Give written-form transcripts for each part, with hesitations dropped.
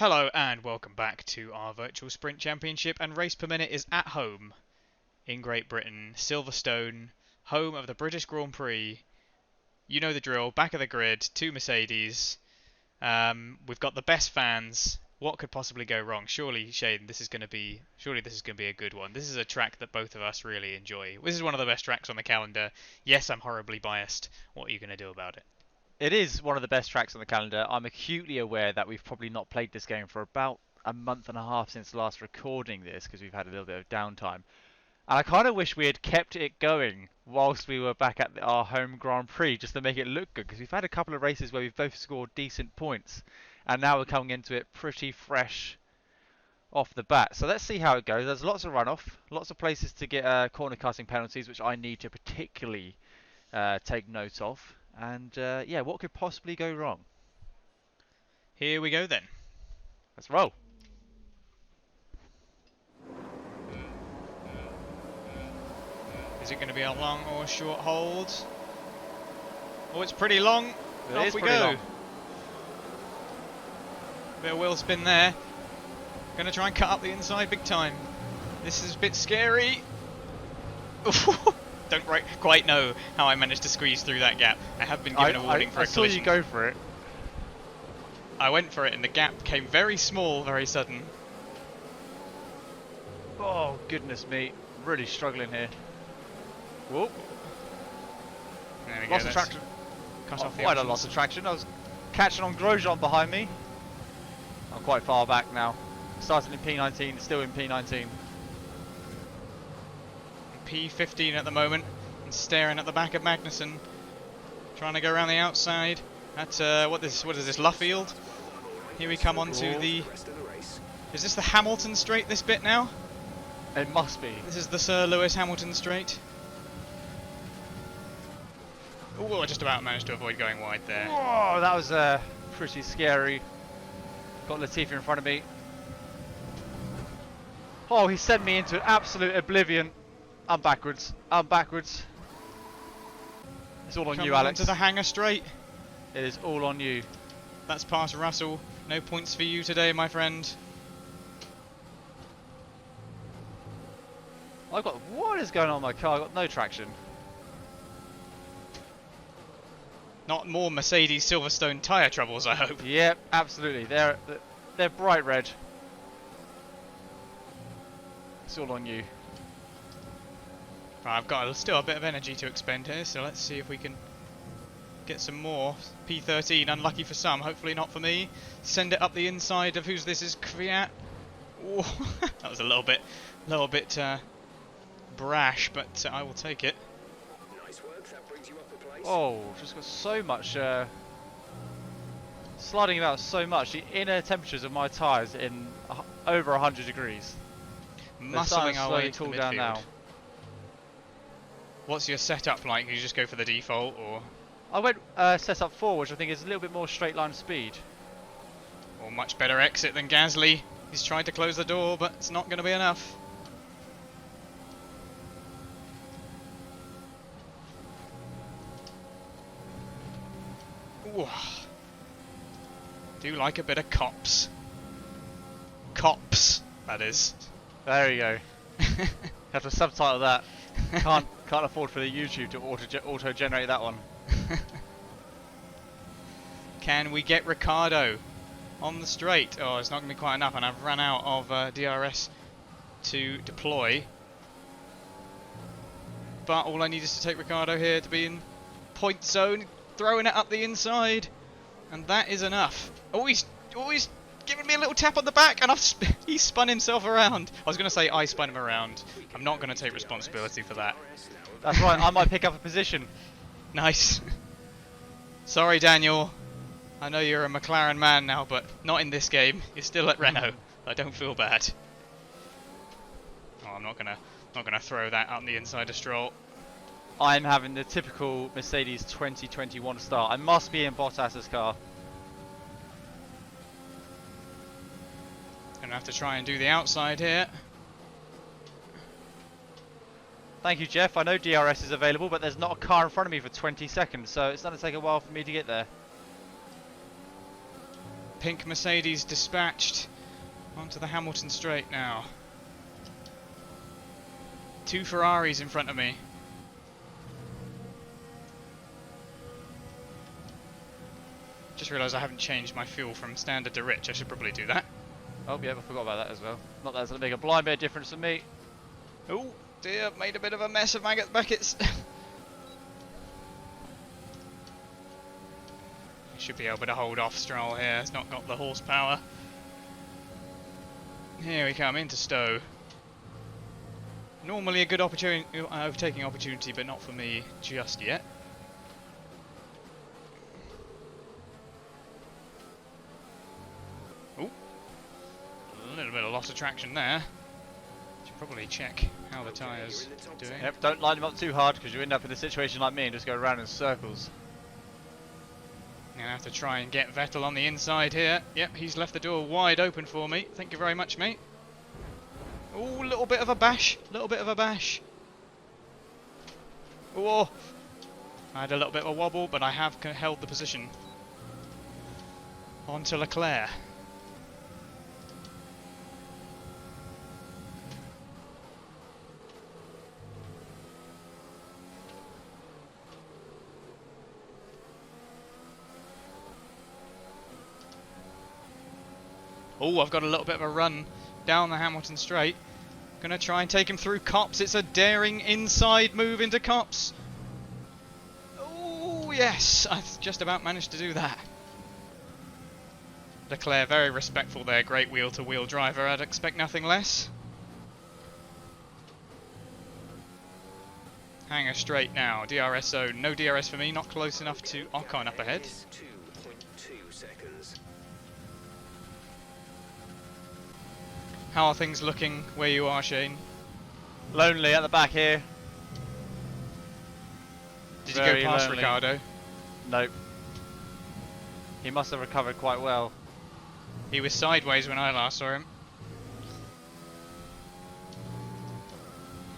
Hello and welcome back to our virtual sprint championship, and Race Per Minute is at home in Great Britain, Silverstone, home of the British Grand Prix. You know the drill, back of the grid, two Mercedes. We've got the best fans. What could possibly go wrong? Surely, Shane, this is going to be a good one. This is a track that both of us really enjoy. This is one of the best tracks on the calendar. Yes, I'm horribly biased. What are you going to do about it? It is one of the best tracks on the calendar. I'm acutely aware that we've probably not played this game for about a month and a half since last recording this because we've had a little bit of downtime. And I kind of wish we had kept it going whilst we were back at our home Grand Prix just to make it look good, because we've had a couple of races where we've both scored decent points and now we're coming into it pretty fresh off the bat. So let's see how it goes. There's lots of runoff, lots of places to get corner cutting penalties, which I need to particularly take note of. And yeah, what could possibly go wrong? Here we go then. Let's roll. Is it going to be a long or short hold? Oh, it's pretty long. Off we go. Long. Bit of wheel spin there. Going to try and cut up the inside big time. This is a bit scary. Don't quite know how I managed to squeeze through that gap. I have been given a warning for a collision. I saw you go for it. I went for it and the gap came very small, very sudden. Oh, goodness me. Really struggling here. Whoop. There we Lost go. of traction. Cut off the quite a options. loss of traction. I was catching on Grosjean behind me. I'm quite far back now. Starting in P19, still in P19. P15 at the moment, and staring at the back of Magnussen, trying to go around the outside at what is this, Luffield? Here we come onto the. Is this the Hamilton Straight? This bit now? It must be. This is the Sir Lewis Hamilton Straight. Oh, I just about managed to avoid going wide there. Whoa, that was pretty scary. Got Latifi in front of me. Oh, he sent me into absolute oblivion. I'm backwards. I'm backwards. It's all on you, Alex. Into the hangar straight. It is all on you. That's past Russell. No points for you today, my friend. What is going on in my car? I've got no traction. Not more Mercedes Silverstone tyre troubles, I hope. Yep, absolutely. They're bright red. It's all on you. Right, I've got still a bit of energy to expend here, so let's see if we can get some more. P13, unlucky for some, hopefully not for me. Send it up the inside of who's this is Kvyat. That was a little bit brash, but I will take it. Nice work, that brings you up a place. Oh, just got so much sliding about so much. The inner temperatures of my tyres in over 100 degrees. Muscling our way to cool the down midfield. now. What's your setup like? You just go for the default, or I went set up 4, which I think is a little bit more straight line speed. much better exit than Gasly? He's tried to close the door, but it's not going to be enough. Ooh. Do like a bit of cops. Cops, that is. There you go. Have to subtitle that. Can't afford for the YouTube to auto generate that one. Can we get Ricciardo on the straight? Oh, it's not going to be quite enough, and I've run out of DRS to deploy. But all I need is to take Ricciardo here to be in point zone, throwing it up the inside, and that is enough. Oh, he's giving me a little tap on the back, and he spun himself around. I was going to say I spun him around. I'm not going to take responsibility for that. That's right, I might pick up a position. Nice. Sorry, Daniel. I know you're a McLaren man now, but not in this game. You're still at Renault. I don't feel bad. Oh, I'm not gonna throw that up the inside of Stroll. I'm having the typical Mercedes 2021 start. I must be in Bottas's car. Gonna have to try and do the outside here. Thank you, Jeff. I know DRS is available, but there's not a car in front of me for 20 seconds, so it's going to take a while for me to get there. pink Mercedes dispatched onto the Hamilton straight now. 2 Ferraris in front of me. Just realised I haven't changed my fuel from standard to rich. I should probably do that. Oh yeah, I forgot about that as well. Not that it's going to make a blind bit of difference to me. Oh dear, made a bit of a mess of Maggot Buckets. Should be able to hold off Stroll here. It's not got the horsepower. Here we come into Stowe. Normally a good opportunity, overtaking opportunity, but not for me just yet. Oh, a little bit of loss of traction there. Should probably check how the tyres are doing. Yep, don't line them up too hard because you end up in a situation like me and just go around in circles. Gonna have to try and get Vettel on the inside here. Yep, he's left the door wide open for me. Thank you very much, mate. Oh, little bit of a bash. Little bit of a bash. Oh, I had a little bit of a wobble, but I have held the position. On to Leclerc. Oh, I've got a little bit of a run down the Hamilton straight. Gonna try and take him through Copse. It's a daring inside move into Copse. Oh, yes. I just about managed to do that. Leclerc very respectful there. Great wheel-to-wheel driver. I'd expect nothing less. Hanger straight now. DRS zone. No DRS for me. Not close enough to Ocon up ahead. 2.2 seconds. How are things looking where you are, Shane? Lonely at the back here. Did you Very go past lonely. Ricardo? Nope. He must have recovered quite well. He was sideways when I last saw him.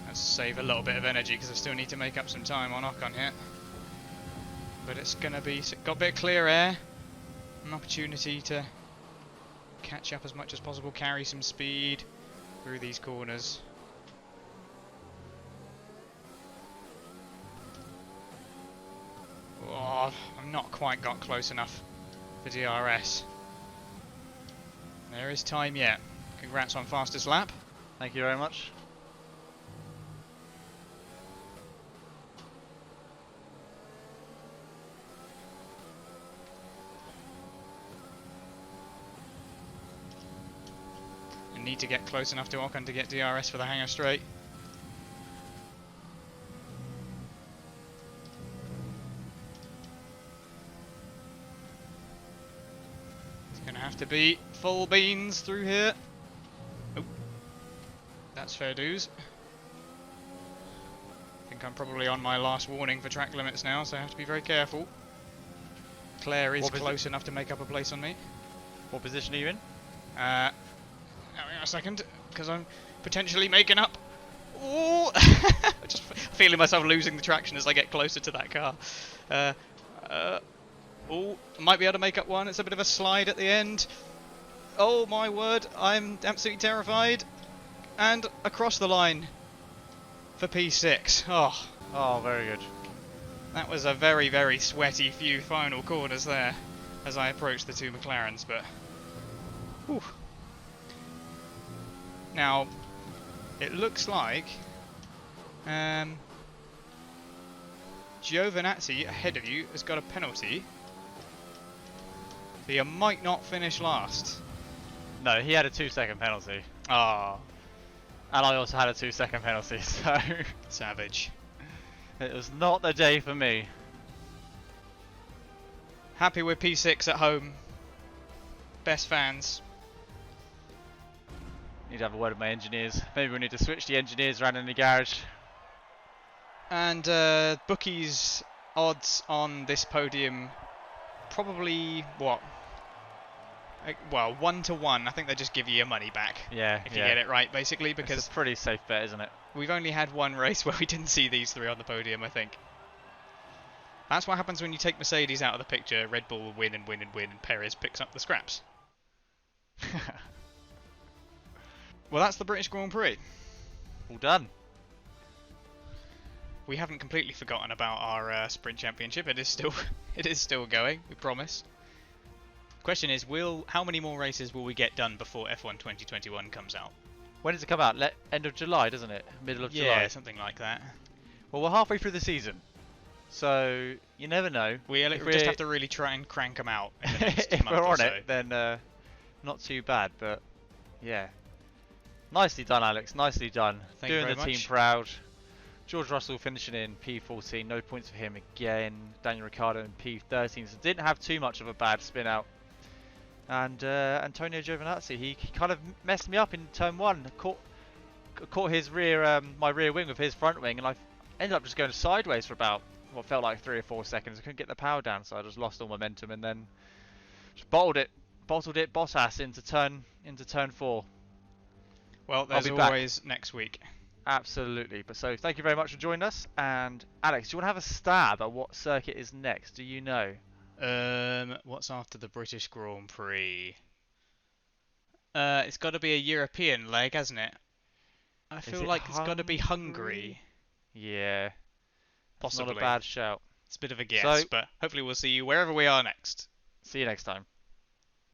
Let's save a little bit of energy because I still need to make up some time on Ocon here. But it's going to be... got a bit of clear air. An opportunity to catch up as much as possible, carry some speed through these corners. Oh, I'm not quite got close enough for DRS. There is time yet. Congrats on fastest lap. Thank you very much. Need to get close enough to Ocon to get DRS for the hanger straight. It's going to have to be full beans through here. Oh, that's fair dues. I think I'm probably on my last warning for track limits now, so I have to be very careful. Claire is close enough to make up a place on me. What position are you in? A second, because I'm potentially making up. Oh, just feeling myself losing the traction as I get closer to that car. Oh, might be able to make up one. It's a bit of a slide at the end. Oh my word, I'm absolutely terrified. And across the line for P6. Oh, very good. That was a very, very sweaty few final corners there as I approached the 2 McLarens, but whew. Now, it looks like Giovinazzi ahead of you has got a penalty, so you might not finish last. No, he had a 2-second penalty. Ah, And I also had a 2-second penalty, so savage. it was not the day for me. Happy with P6 at home. Best fans. Need to have a word with my engineers. Maybe we need to switch the engineers around in the garage. And bookies odds on this podium, probably what? Well, 1 to 1. I think they just give you your money back. Yeah, if you get it right, basically, It's because a pretty safe bet, isn't it? we've only had one race where we didn't see these 3 on the podium, I think. That's what happens when you take Mercedes out of the picture. Red Bull will win and win and win, and Perez picks up the scraps. Well, that's the British Grand Prix. All done. We haven't completely forgotten about our sprint championship. It is still it is still going. We promise. Question is, how many more races will we get done before F1 2021 comes out? When does it come out? End of July, doesn't it? Middle of July. Yeah, something like that. Well, we're halfway through the season, so you never know. We just have to really try and crank them out in the next if month we're or on so. it, then not too bad. But yeah, nicely done, Alex. Nicely done. Thank you Doing very the team much. proud. George Russell finishing in P14, no points for him again. Daniel Ricciardo in P13, so didn't have too much of a bad spin out. And Antonio Giovinazzi, he kind of messed me up in turn one. Caught his my rear wing with his front wing, and I ended up just going sideways for about what felt like 3 or 4 seconds. I couldn't get the power down, so I just lost all momentum, and then just bottled it, Bottas into turn 4. Well, there's I'll be always next week. Absolutely. But so thank you very much for joining us. And Alex, do you want to have a stab at what circuit is next? Do you know? What's after the British Grand Prix? It's got to be a European leg, hasn't it? I feel like it's got to be Hungary. Yeah. Possibly. Not a bad shout. It's a bit of a guess, So, but hopefully we'll see you wherever we are next. see you next time.